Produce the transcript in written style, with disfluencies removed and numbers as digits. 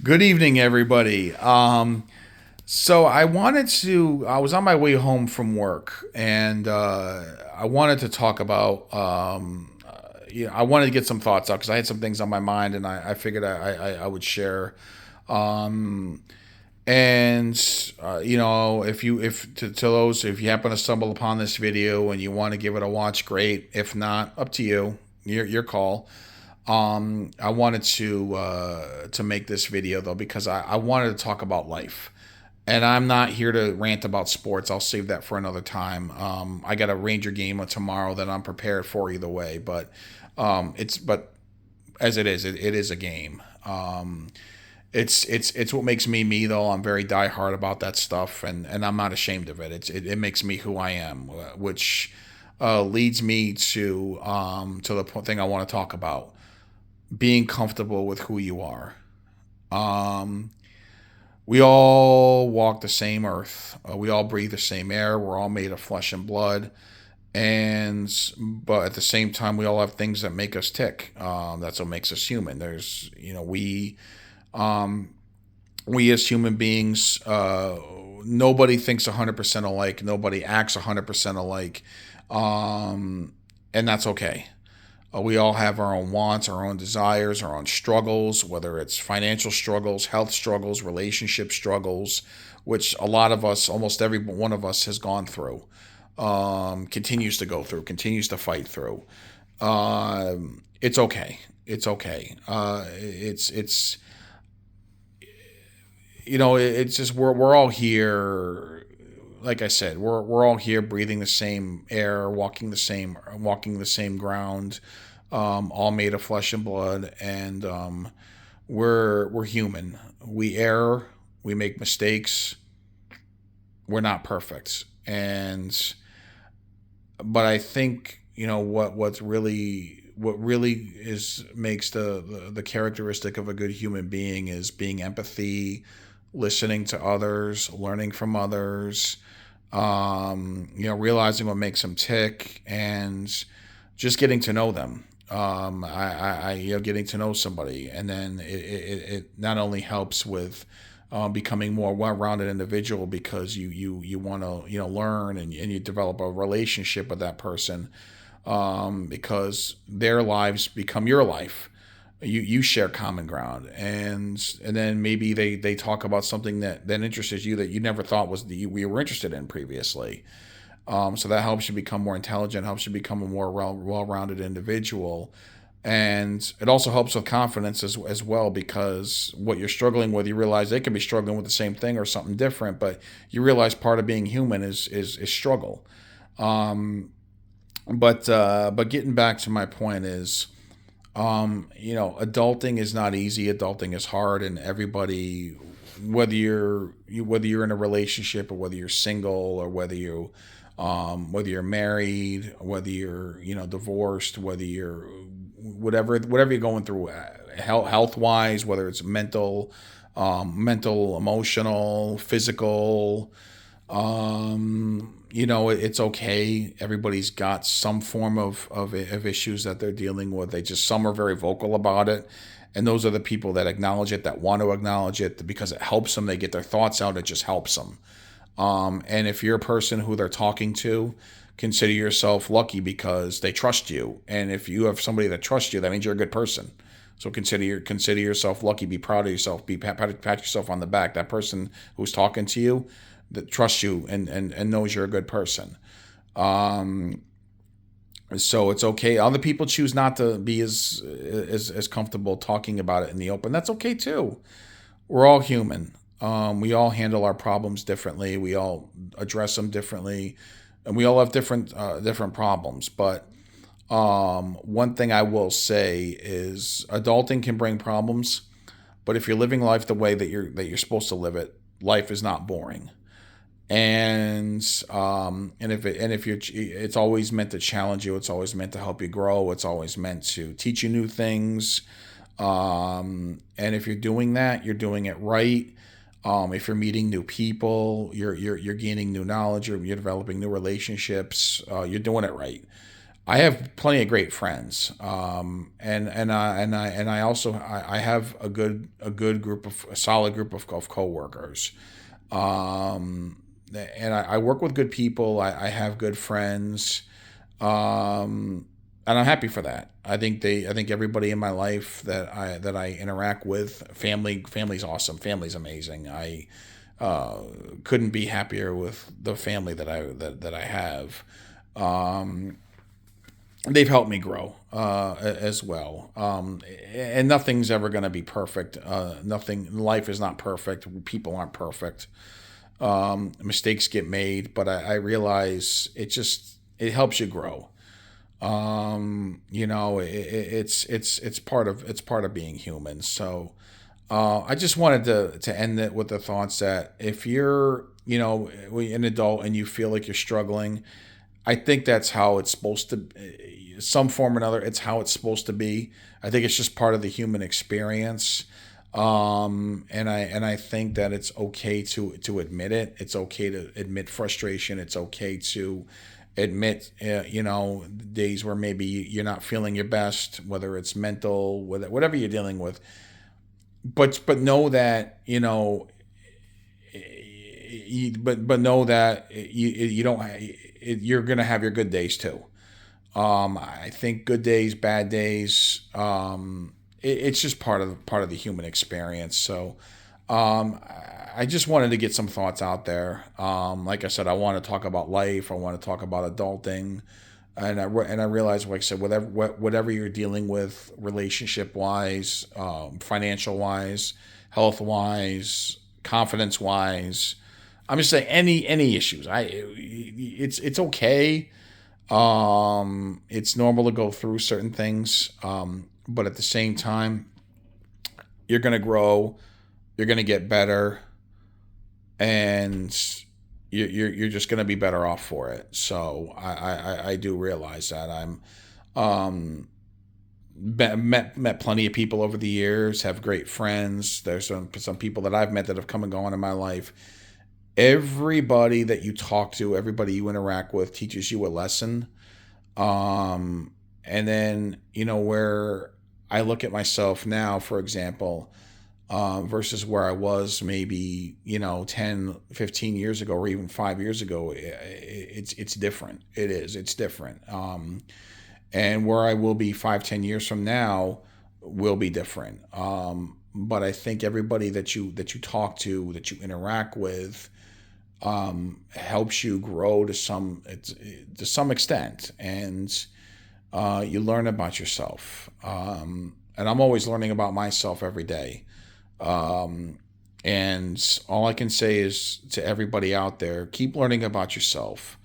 Good evening, everybody. I was on my way home from work, and I wanted to talk about, I wanted to get some thoughts out because I had some things on my mind, and I figured I would share. Um, if those, if you happen to stumble upon this video and you want to give it a watch, great. If not, up to you. Your call. I wanted to make this video though because I wanted to talk about life, and I'm not here to rant about sports. I'll save that for another time. I got a Ranger game tomorrow that I'm prepared for either way, but as it is a game. It's what makes me me though. I'm very diehard about that stuff, and I'm not ashamed of it. It makes me who I am, which leads me to the thing I want to talk about: being comfortable with who you are. Um, we all walk the same earth. We all breathe the same air. We're all made of flesh and blood. But at the same time, we all have things that make us tick. That's what makes us human. Um, we as human beings, nobody thinks 100% alike. Nobody acts 100% alike. Um, and that's okay. We all have our own wants, our own desires, our own struggles, whether it's financial struggles, health struggles, relationship struggles, which a lot of us, almost every one of us, has gone through, continues to go through, continues to fight through. It's okay. It's okay. It's it's just we're all here. Like I said, we're all here, breathing the same air, walking the same ground, all made of flesh and blood, and we're human. We err, we make mistakes. We're not perfect, and but I think what really is makes the characteristic of a good human being is being empathy, listening to others, learning from others, realizing what makes them tick, and just getting to know them. Getting to know somebody, and then it not only helps with becoming more well-rounded individual because you want to learn and you develop a relationship with that person, because their lives become your life. You share common ground, and then maybe they talk about something that interests you that you never thought we were interested in previously. So that helps you become more intelligent, helps you become a more well-rounded individual. And it also helps with confidence as well, because what you're struggling with, you realize they could be struggling with the same thing or something different, but you realize part of being human is struggle. Um, but getting back to my point is, adulting is not easy. Adulting is hard, and everybody, whether you're in a relationship or whether you're single or whether you're married, whether you're divorced, whether you're whatever you're going through, health wise, whether it's mental, emotional, physical. It's okay. Everybody's got some form of issues that they're dealing with. Some are very vocal about it. And those are the people that acknowledge it, that want to acknowledge it because it helps them. They get their thoughts out. It just helps them. And if you're a person who they're talking to, consider yourself lucky because they trust you. And if you have somebody that trusts you, that means you're a good person. So consider yourself lucky. Be proud of yourself. Pat yourself on the back. That person who's talking to you, that trusts you and knows you're a good person. Um, so it's okay. Other people choose not to be as comfortable talking about it in the open. That's okay too. We're all human. We all handle our problems differently. We all address them differently, and we all have different problems. But one thing I will say is, adulting can bring problems, but if you're living life the way that you're supposed to live it, life is not boring. And if you're, it's always meant to challenge you. It's always meant to help you grow. It's always meant to teach you new things. And if you're doing that, you're doing it right. If you're meeting new people, you're gaining new knowledge. You're developing new relationships. You're doing it right. I have plenty of great friends, and I also I have a good group of a solid group of coworkers, um, and I work with good people. I have good friends, and I'm happy for that. I think everybody in my life that I interact with, family's awesome. Family's amazing. I couldn't be happier with the family that I have. Um, they've helped me grow as well. And nothing's ever going to be perfect. Nothing. Life is not perfect. People aren't perfect. Mistakes get made, but I realize it helps you grow. It's part of being human. So I just wanted to end it with the thoughts that if you're an adult and you feel like you're struggling, I think that's how it's supposed to, some form or another. It's how it's supposed to be. I think it's just part of the human experience. And I think that it's okay to admit it. It's okay to admit frustration. It's okay to admit, days where maybe you're not feeling your best, whether it's mental, whatever you're dealing with. But know that but know that you don't. You're gonna have your good days too. I think good days, bad days. It's just part of the human experience. So, I just wanted to get some thoughts out there. Like I said, I want to talk about life. I want to talk about adulting, and I realize, like I said, whatever you're dealing with, relationship wise, financial wise, health wise, confidence wise. I'm just saying any issues. It's okay. It's normal to go through certain things, but at the same time, you're gonna grow, you're gonna get better, and you're just gonna be better off for it. So I do realize that um met plenty of people over the years, have great friends. There's some people that I've met that have come and gone in my life. Everybody that you talk to, everybody you interact with teaches you a lesson. And then, where I look at myself now, for example, versus where I was maybe, 10, 15 years ago, or even 5 years ago, it's different. It's different. And where I will be 5, 10 years from now will be different. But I think everybody that you talk to, that you interact with, helps you grow to some extent, and you learn about yourself. And I'm always learning about myself every day. And all I can say is to everybody out there, keep learning about yourself.